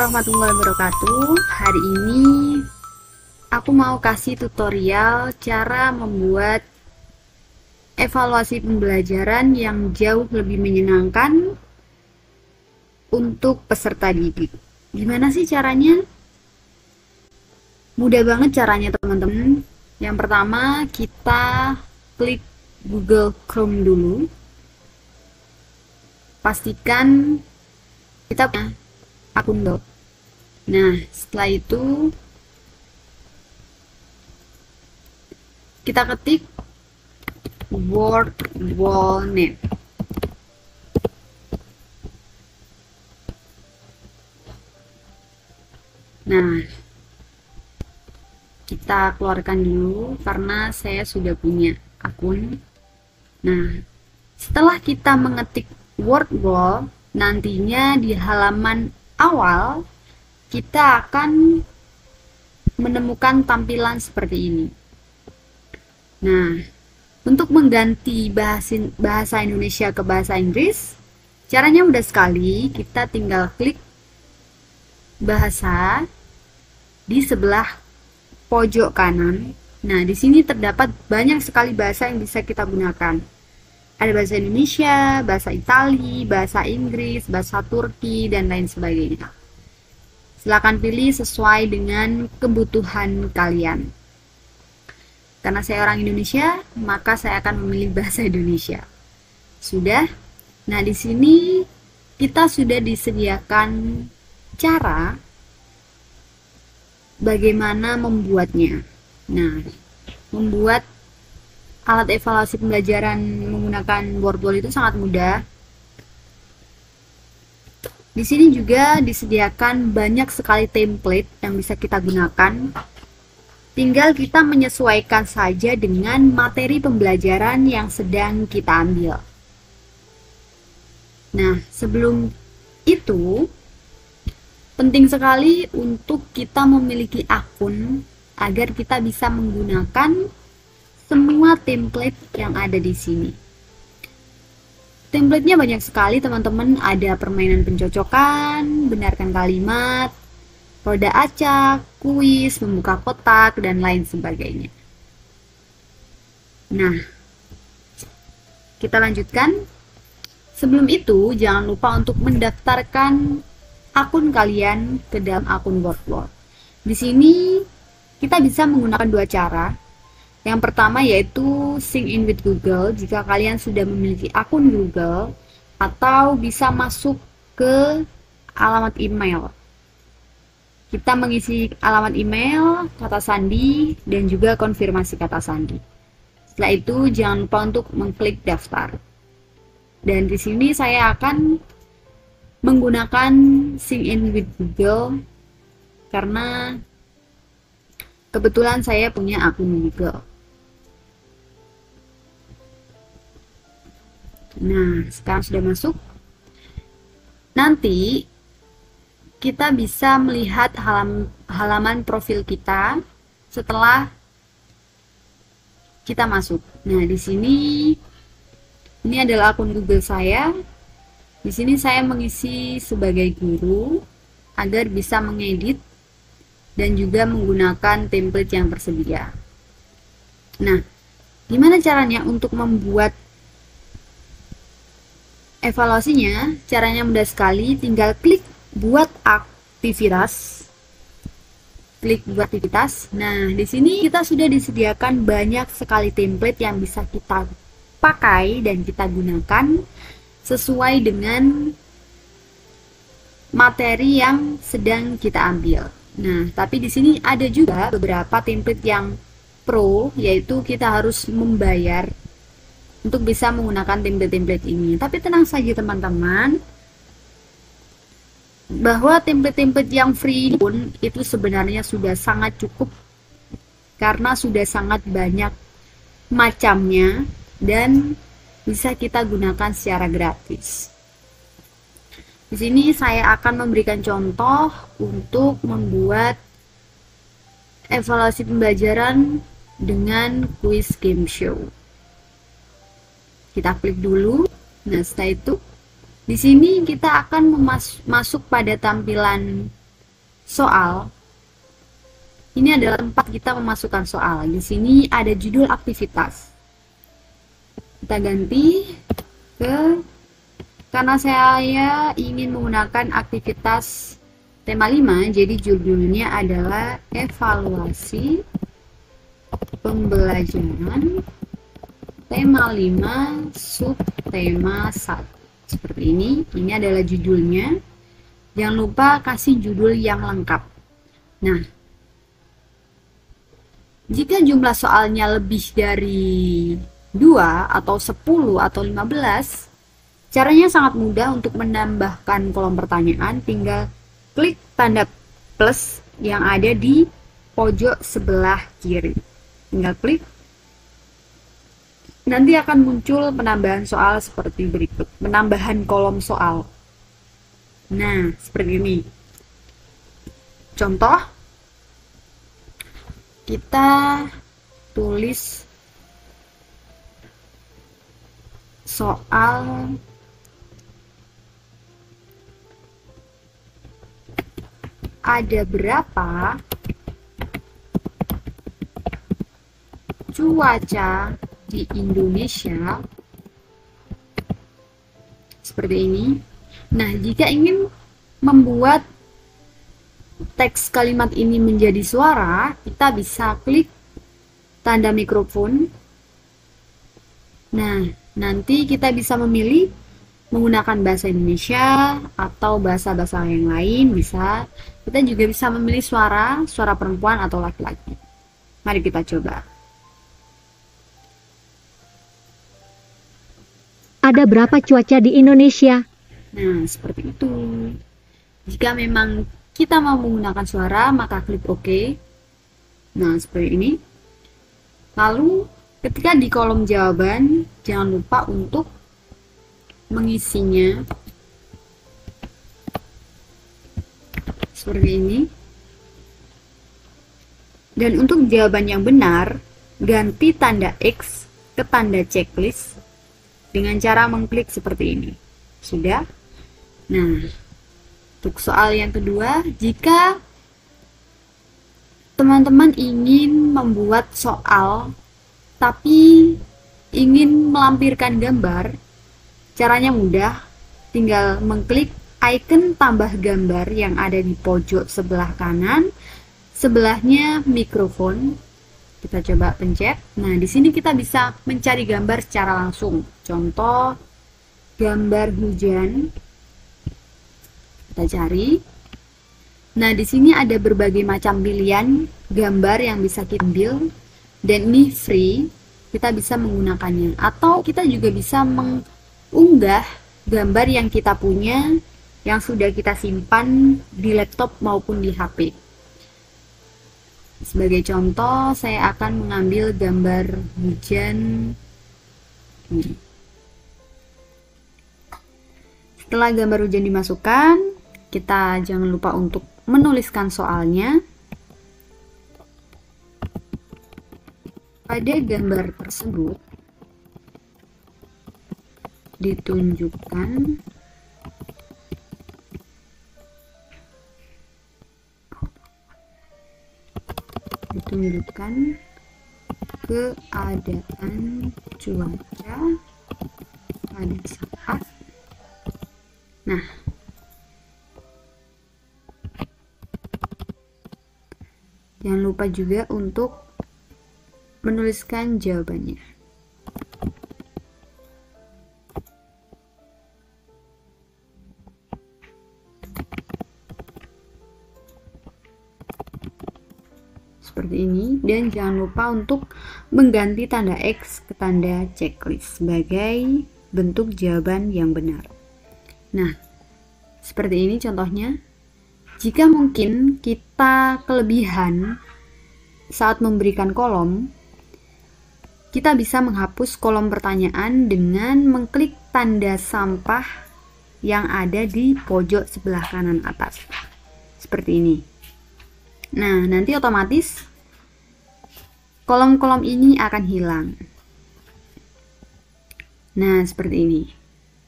warahmatullahi wabarakatuh. Hari ini aku mau kasih tutorial cara membuat evaluasi pembelajaran yang jauh lebih menyenangkan untuk peserta didik. Gimana sih caranya? Mudah banget caranya teman-teman. Yang pertama kita klik Google Chrome dulu. Pastikan kita punya akun Doc. Nah, setelah itu kita ketik WordWall.net. Nah, kita keluarkan dulu karena saya sudah punya akun. Nah, setelah kita mengetik WordWall, nantinya di halaman awal kita akan menemukan tampilan seperti ini. Nah, untuk mengganti bahasa Indonesia ke bahasa Inggris, caranya mudah sekali. Kita tinggal klik bahasa di sebelah pojok kanan. Nah, di sini terdapat banyak sekali bahasa yang bisa kita gunakan. Ada bahasa Indonesia, bahasa Itali, bahasa Inggris, bahasa Turki, dan lain sebagainya. Silakan pilih sesuai dengan kebutuhan kalian. Karena saya orang Indonesia, maka saya akan memilih bahasa Indonesia. Sudah? Nah, di sini kita sudah disediakan cara bagaimana membuatnya. Nah, membuat alat evaluasi pembelajaran menggunakan WordWall itu sangat mudah. Di sini juga disediakan banyak sekali template yang bisa kita gunakan. Tinggal kita menyesuaikan saja dengan materi pembelajaran yang sedang kita ambil. Nah, sebelum itu, penting sekali untuk kita memiliki akun agar kita bisa menggunakan semua template yang ada di sini. Templatenya banyak sekali teman-teman. Ada permainan pencocokan, benarkan kalimat, roda acak, kuis, membuka kotak, dan lain sebagainya. Nah, kita lanjutkan. Sebelum itu, jangan lupa untuk mendaftarkan akun kalian ke dalam akun WordWall. Di sini kita bisa menggunakan dua cara. Yang pertama yaitu sign in with Google jika kalian sudah memiliki akun Google, atau bisa masuk ke alamat email. Kita mengisi alamat email, kata sandi, dan juga konfirmasi kata sandi. Setelah itu jangan lupa untuk mengklik daftar. Dan di sini saya akan menggunakan sign in with Google karena kebetulan saya punya akun Google. Nah, sekarang sudah masuk. Nanti kita bisa melihat halaman profil kita setelah kita masuk. Nah, di sini ini adalah akun Google saya. Di sini saya mengisi sebagai guru agar bisa mengedit dan juga menggunakan template yang tersedia. Nah, gimana caranya untuk membuat evaluasinya? Caranya mudah sekali, tinggal klik buat aktivitas. Klik buat aktivitas. Nah, di sini kita sudah disediakan banyak sekali template yang bisa kita pakai dan kita gunakan sesuai dengan materi yang sedang kita ambil. Nah, tapi di sini ada juga beberapa template yang pro, yaitu kita harus membayar untuk bisa menggunakan template-template ini. Tapi tenang saja teman-teman, bahwa template-template yang free pun itu sebenarnya sudah sangat cukup karena sudah sangat banyak macamnya dan bisa kita gunakan secara gratis. Di sini saya akan memberikan contoh untuk membuat evaluasi pembelajaran dengan quiz game show. Kita klik dulu. Nah, setelah itu di sini kita akan masuk pada tampilan soal, ini adalah tempat kita memasukkan soal. Di sini ada judul aktivitas. Kita ganti ke, karena saya ingin menggunakan aktivitas tema 5, jadi judulnya adalah evaluasi pembelajaran tema 5 subtema 1. Seperti ini adalah judulnya. Jangan lupa kasih judul yang lengkap. Nah, jika jumlah soalnya lebih dari 2 atau 10 atau 15, caranya sangat mudah untuk menambahkan kolom pertanyaan. Tinggal klik tanda plus yang ada di pojok sebelah kiri. Tinggal klik. Nanti akan muncul penambahan soal seperti berikut. Penambahan kolom soal. Nah, seperti ini. Contoh, kita tulis soal ada berapa cuaca di Indonesia, seperti ini. Nah, jika ingin membuat teks kalimat ini menjadi suara, kita bisa klik tanda mikrofon. Nah, nanti kita bisa memilih menggunakan bahasa Indonesia atau bahasa-bahasa yang lain bisa. Kita juga bisa memilih suara perempuan atau laki-laki. Mari kita coba. Ada berapa cuaca di Indonesia? Nah, seperti itu. Jika memang kita mau menggunakan suara, maka klik OK. Nah, seperti ini. Lalu, ketika di kolom jawaban, jangan lupa untuk mengisinya. Seperti ini. Dan untuk jawaban yang benar, ganti tanda X ke tanda checklist dengan cara mengklik seperti ini. Sudah? Nah, untuk soal yang kedua, jika teman-teman ingin membuat soal tapi ingin melampirkan gambar, caranya mudah. Tinggal mengklik icon tambah gambar yang ada di pojok sebelah kanan, sebelahnya mikrofon. Kita coba pencet. Nah, di sini kita bisa mencari gambar secara langsung. Contoh, gambar hujan. Kita cari. Nah, di sini ada berbagai macam pilihan gambar yang bisa kita ambil. Dan ini free. Kita bisa menggunakannya. Atau kita juga bisa mengunggah gambar yang kita punya, yang sudah kita simpan di laptop maupun di HP. Sebagai contoh, saya akan mengambil gambar hujan. Setelah gambar hujan dimasukkan, kita jangan lupa untuk menuliskan soalnya. Pada gambar tersebut ditunjukkan keadaan cuaca pada saat. Nah, jangan lupa juga untuk menuliskan jawabannya. Seperti ini, dan jangan lupa untuk mengganti tanda X ke tanda checklist sebagai bentuk jawaban yang benar. Nah, seperti ini contohnya. Jika mungkin kita kelebihan saat memberikan kolom, kita bisa menghapus kolom pertanyaan dengan mengklik tanda sampah yang ada di pojok sebelah kanan atas. Seperti ini. Nah, nanti otomatis kolom-kolom ini akan hilang. Nah, seperti ini.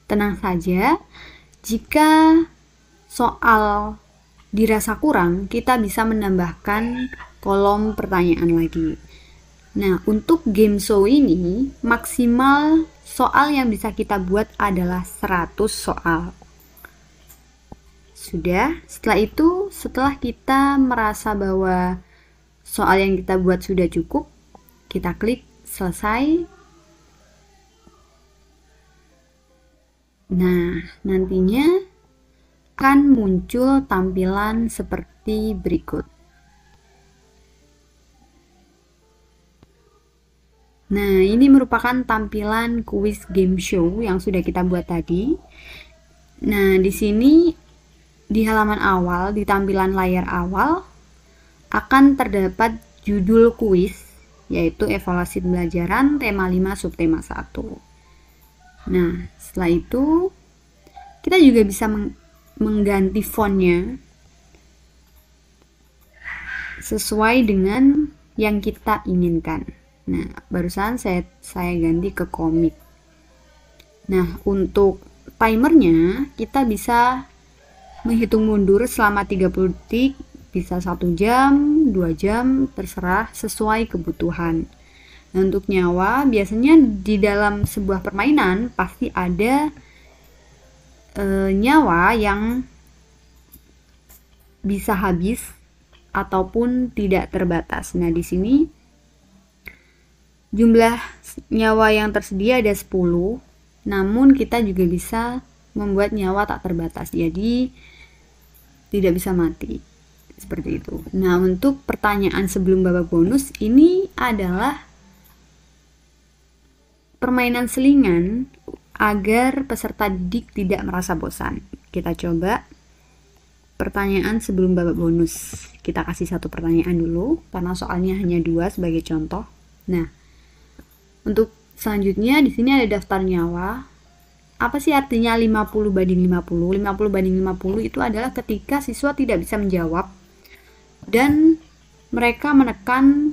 Tenang saja, jika soal dirasa kurang, kita bisa menambahkan kolom pertanyaan lagi. Nah, untuk game show ini maksimal soal yang bisa kita buat adalah 100 soal. Sudah, setelah kita merasa bahwa soal yang kita buat sudah cukup, kita klik selesai. Nah, nantinya akan muncul tampilan seperti berikut. Nah, ini merupakan tampilan kuis game show yang sudah kita buat tadi. Nah, di sini di halaman awal, di tampilan layar awal, akan terdapat judul kuis, yaitu evaluasi pembelajaran tema 5 subtema 1. Nah, setelah itu kita juga bisa mengganti fontnya sesuai dengan yang kita inginkan. Nah, barusan saya ganti ke komik. Nah, untuk timernya kita bisa menghitung mundur selama 30 detik, bisa 1 jam, 2 jam, terserah sesuai kebutuhan. Nah, untuk nyawa, biasanya di dalam sebuah permainan pasti ada nyawa yang bisa habis ataupun tidak terbatas. Nah, di sini jumlah nyawa yang tersedia ada 10, namun kita juga bisa membuat nyawa tak terbatas, jadi tidak bisa mati. Seperti itu. Nah, untuk pertanyaan sebelum babak bonus, ini adalah permainan selingan agar peserta didik tidak merasa bosan. Kita coba pertanyaan sebelum babak bonus. Kita kasih satu pertanyaan dulu, karena soalnya hanya 2 sebagai contoh. Nah, untuk selanjutnya di sini ada daftar nyawa. Apa sih artinya 50/50? 50/50 itu adalah ketika siswa tidak bisa menjawab dan mereka menekan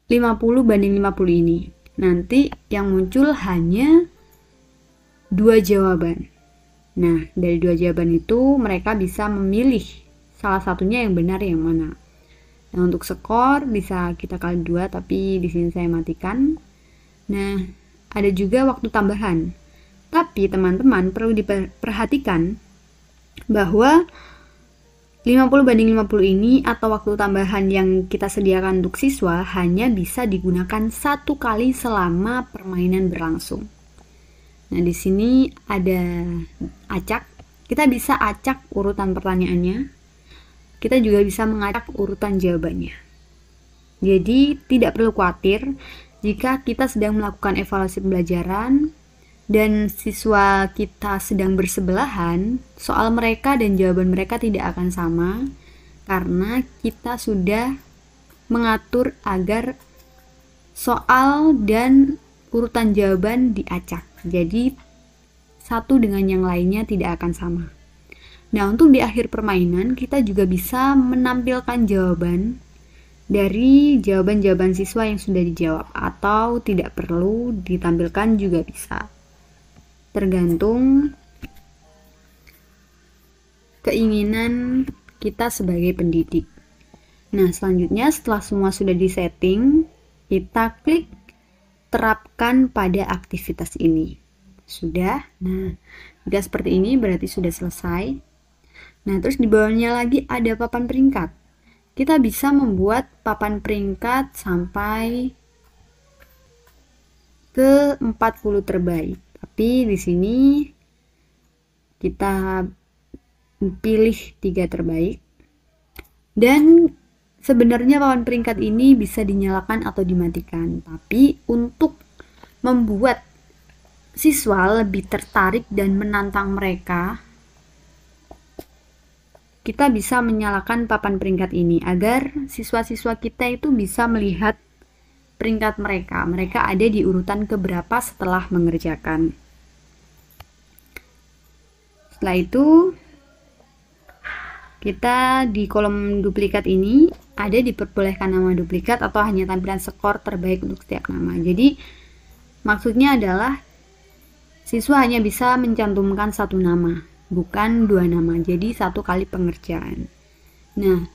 50/50 ini. Nanti yang muncul hanya 2 jawaban. Nah, dari 2 jawaban itu mereka bisa memilih salah satunya yang benar yang mana. Nah, untuk skor bisa kita kali 2, tapi di sini saya matikan. Nah, ada juga waktu tambahan. Tapi teman-teman perlu diperhatikan bahwa 50/50 ini atau waktu tambahan yang kita sediakan untuk siswa hanya bisa digunakan 1 kali selama permainan berlangsung. Nah, di sini ada acak. Kita bisa acak urutan pertanyaannya. Kita juga bisa mengacak urutan jawabannya. Jadi, tidak perlu khawatir jika kita sedang melakukan evaluasi pembelajaran dan siswa kita sedang bersebelahan, soal mereka dan jawaban mereka tidak akan sama karena kita sudah mengatur agar soal dan urutan jawaban diacak. Jadi, satu dengan yang lainnya tidak akan sama. Nah, untuk di akhir permainan, kita juga bisa menampilkan jawaban dari jawaban-jawaban siswa yang sudah dijawab, atau tidak perlu ditampilkan juga bisa. Tergantung keinginan kita sebagai pendidik. Nah, selanjutnya setelah semua sudah disetting, kita klik terapkan pada aktivitas ini. Sudah. Nah, jika seperti ini berarti sudah selesai. Nah, terus di bawahnya lagi ada papan peringkat. Kita bisa membuat papan peringkat sampai ke 40 terbaik. Tapi di sini kita pilih 3 terbaik. Dan sebenarnya papan peringkat ini bisa dinyalakan atau dimatikan. Tapi untuk membuat siswa lebih tertarik dan menantang mereka, kita bisa menyalakan papan peringkat ini agar siswa-siswa kita itu bisa melihat peringkat mereka. Mereka ada di urutan keberapa setelah mengerjakan. Setelah itu, kita di kolom duplikat ini ada diperbolehkan nama duplikat atau hanya tampilan skor terbaik untuk setiap nama. Jadi, maksudnya adalah siswa hanya bisa mencantumkan satu nama, bukan dua nama, jadi satu kali pengerjaan. Nah,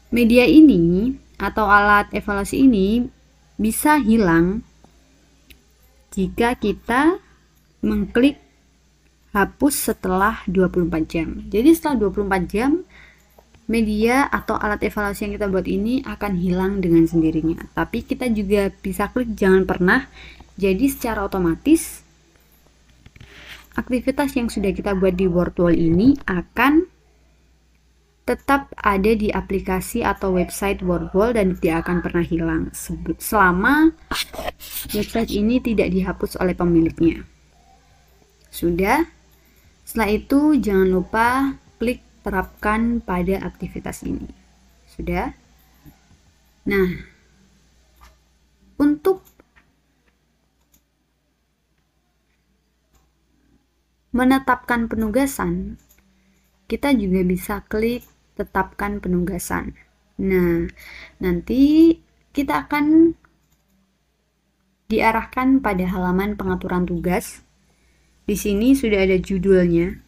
media ini atau alat evaluasi ini bisa hilang jika kita mengklik hapus setelah 24 jam. Jadi setelah 24 jam, media atau alat evaluasi yang kita buat ini akan hilang dengan sendirinya. Tapi kita juga bisa klik jangan pernah, jadi secara otomatis aktivitas yang sudah kita buat di Wordwall ini akan tetap ada di aplikasi atau website Wordwall dan tidak akan pernah hilang selama website ini tidak dihapus oleh pemiliknya. Sudah? Setelah itu jangan lupa klik terapkan pada aktivitas ini. Sudah? Nah, untuk menetapkan penugasan, kita juga bisa klik tetapkan penugasan. Nah, nanti kita akan diarahkan pada halaman pengaturan tugas. Di sini sudah ada judulnya.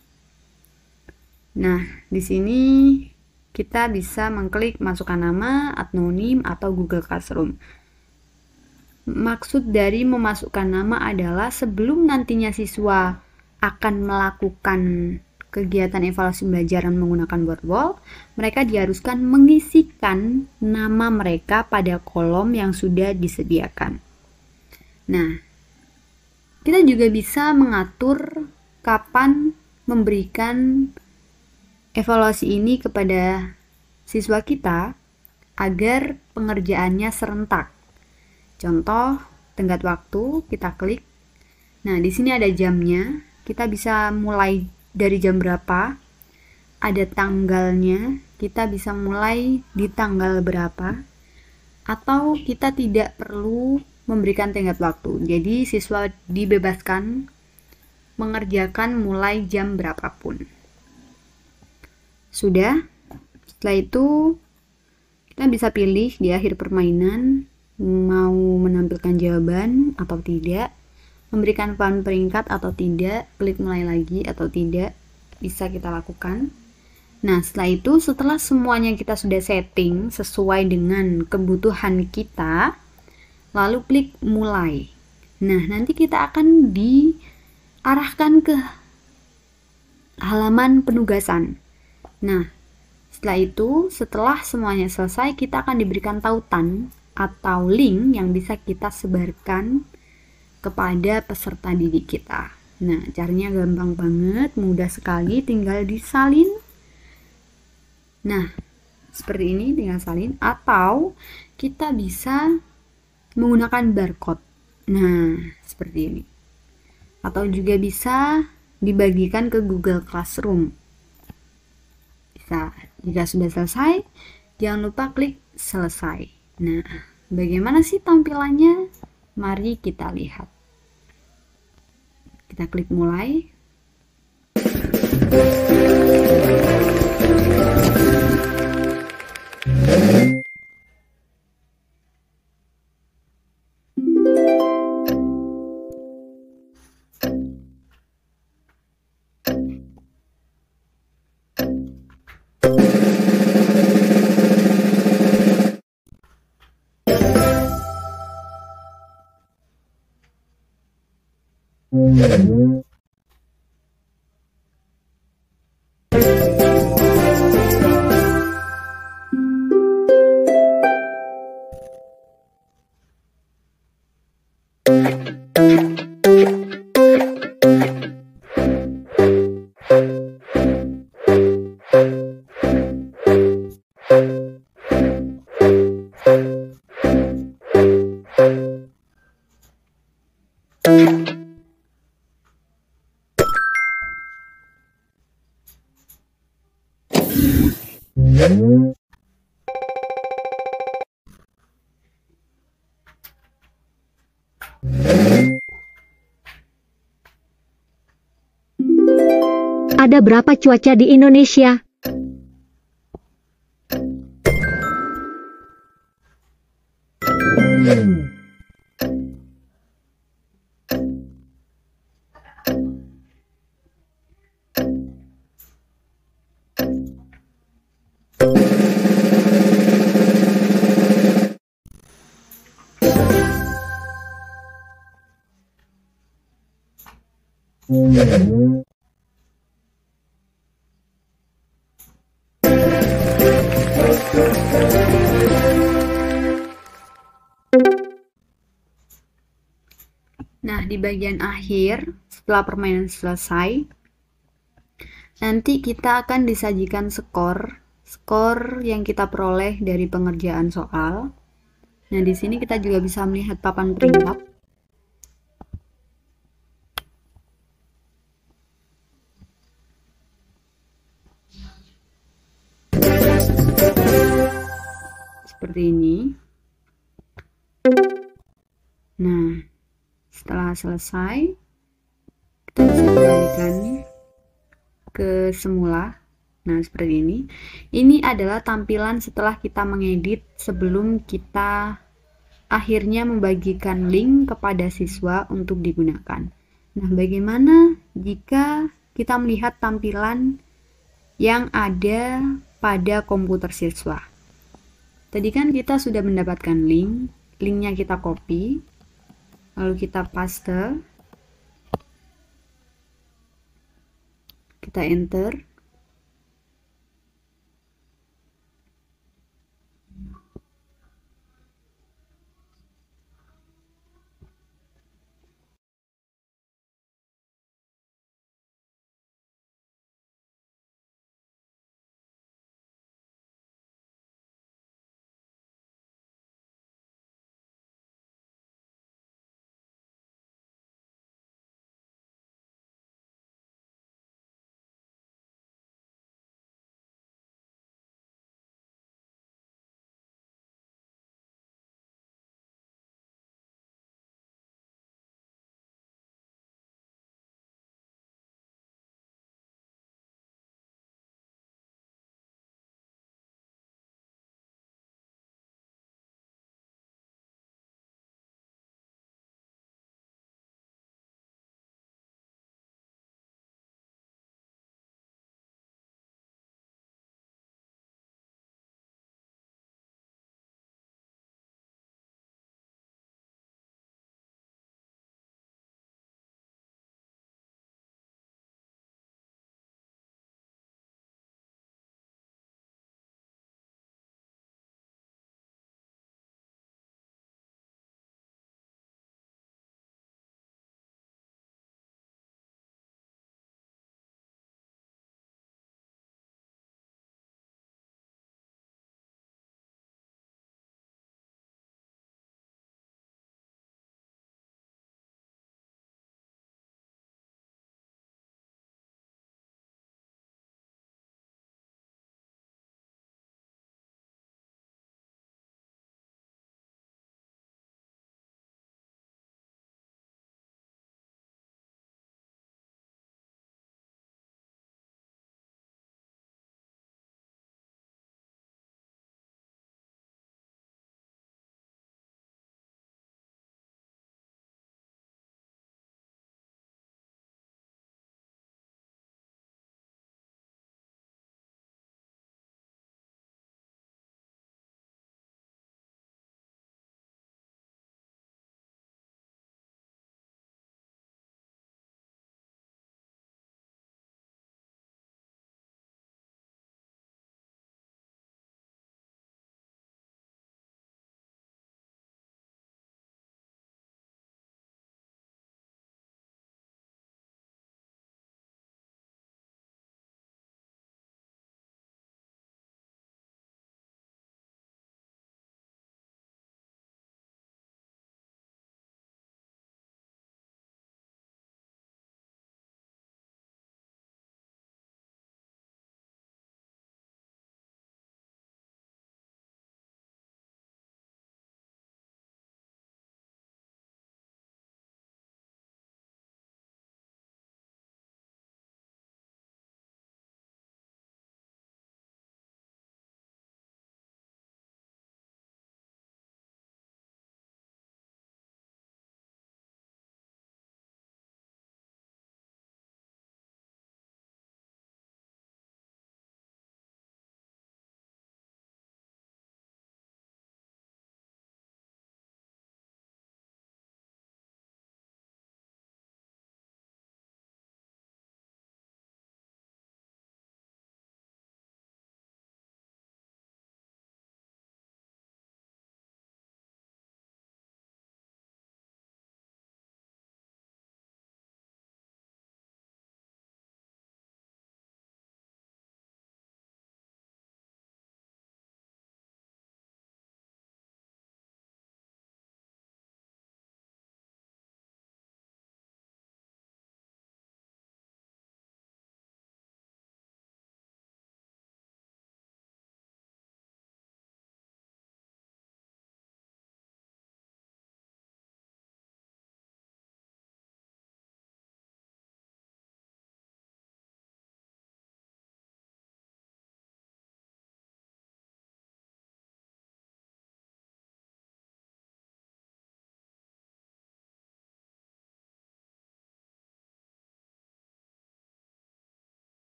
Nah, di sini kita bisa mengklik masukkan nama, adnonim, atau Google Classroom. Maksud dari memasukkan nama adalah sebelum nantinya siswa akan melakukan kegiatan evaluasi pembelajaran menggunakan Wordwall, mereka diharuskan mengisikan nama mereka pada kolom yang sudah disediakan. Nah, kita juga bisa mengatur kapan memberikan evaluasi ini kepada siswa kita agar pengerjaannya serentak. Contoh, tenggat waktu, kita klik. Nah, di sini ada jamnya. Kita bisa mulai dari jam berapa. Ada tanggalnya. Kita bisa mulai di tanggal berapa. Atau kita tidak perlu memberikan tenggat waktu. Jadi siswa dibebaskan mengerjakan mulai jam berapapun. Sudah? Setelah itu kita bisa pilih di akhir permainan mau menampilkan jawaban atau tidak, memberikan poin peringkat atau tidak, klik mulai lagi atau tidak, bisa kita lakukan. Nah, setelah itu setelah semuanya kita sudah setting sesuai dengan kebutuhan kita, lalu klik mulai. Nah, nanti kita akan diarahkan ke halaman penugasan. Nah, setelah itu, setelah semuanya selesai, kita akan diberikan tautan atau link yang bisa kita sebarkan kepada peserta didik kita. Nah, caranya gampang banget, mudah sekali, tinggal disalin. Nah, seperti ini, tinggal salin. Atau kita bisa menggunakan barcode. Nah, seperti ini. Atau juga bisa dibagikan ke Google Classroom. Bisa. Jika sudah selesai, jangan lupa klik selesai. Nah, bagaimana sih tampilannya? Mari kita lihat. Kita klik mulai. Ada berapa cuaca di Indonesia? Nah, di bagian akhir, setelah permainan selesai, nanti kita akan disajikan skor yang kita peroleh dari pengerjaan soal. Nah, di sini kita juga bisa melihat papan peringkat. Seperti ini. Nah, setelah selesai, kita bisa kembalikan ke semula. Nah, seperti ini. Ini adalah tampilan setelah kita mengedit sebelum kita akhirnya membagikan link kepada siswa untuk digunakan. Nah, bagaimana jika kita melihat tampilan yang ada pada komputer siswa? Tadi kan kita sudah mendapatkan linknya kita copy, lalu kita paste, kita enter.